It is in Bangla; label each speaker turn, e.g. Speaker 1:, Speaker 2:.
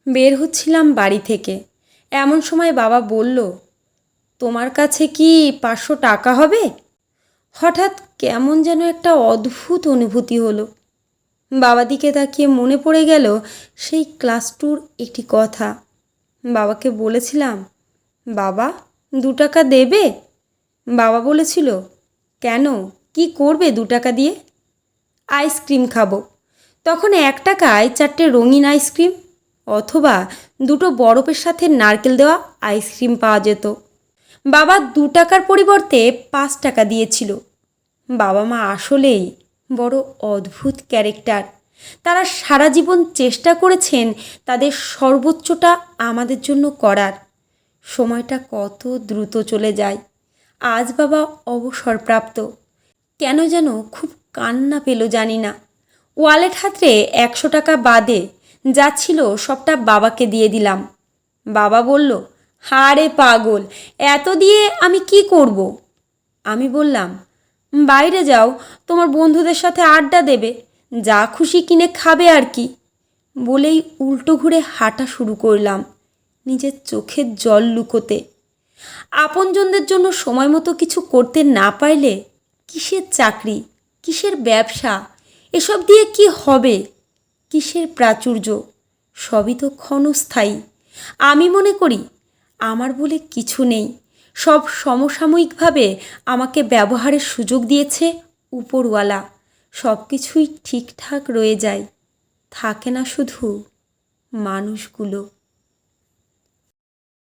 Speaker 1: বের হচ্ছিলাম বাড়ি থেকে, এমন সময় বাবা বলল, তোমার কাছে কি 500 টাকা হবে? হঠাৎ কেমন যেন একটা অদ্ভুত অনুভূতি হলো। বাবা দিকে তাকিয়ে মনে পড়ে গেল সেই ক্লাস 2র একটি কথা। বাবাকে বলেছিলাম, বাবা 2 টাকা দেবে? বাবা বলেছিল, কেন, কি করবে 2 টাকা দিয়ে? আইসক্রিম খাবো। তখন 1 টাকায় 4টে রঙিন আইসক্রিম অথবা 2টো বরফের সাথে নারকেল দেওয়া আইসক্রিম পাওয়া যেত। বাবা 2 টাকার পরিবর্তে 5 টাকা দিয়েছিল। বাবা মা আসলেই বড় অদ্ভুত ক্যারেক্টার। তারা সারা জীবন চেষ্টা করেছেন তাদের সর্বোচ্চটা আমাদের জন্য করার। সময়টা কত দ্রুত চলে যায়। আজ বাবা অবসরপ্রাপ্ত। কেন যেন খুব কান্না পেল জানি না। ওয়ালেট হাতড়ে 100 টাকা বাদে যা ছিল সবটা বাবাকে দিয়ে দিলাম। বাবা বলল, হারে পাগল, এত দিয়ে আমি কি করব? আমি বললাম, বাইরে যাও, তোমার বন্ধুদের সাথে আড্ডা দেবে, যা খুশি কিনে খাবে আর কি। বলেই উল্টো ঘুরে হাঁটা শুরু করলাম, নিজের চোখের জল লুকোতে। আপনজনদের জন্য সময় মতো কিছু করতে না পারলে কিসের চাকরি, কিসের ব্যবসা, এসব দিয়ে কি হবে? কিসের প্রাচুর্য? সবই তো ক্ষণস্থায়ী। আমি মনে করি আমার বলে কিছু নেই। সব সমসাময়িকভাবে আমাকে ব্যবহারের সুযোগ দিয়েছে উপরওয়ালা। সব কিছুই ঠিকঠাক রয়ে যায়, থাকে না শুধু মানুষগুলো।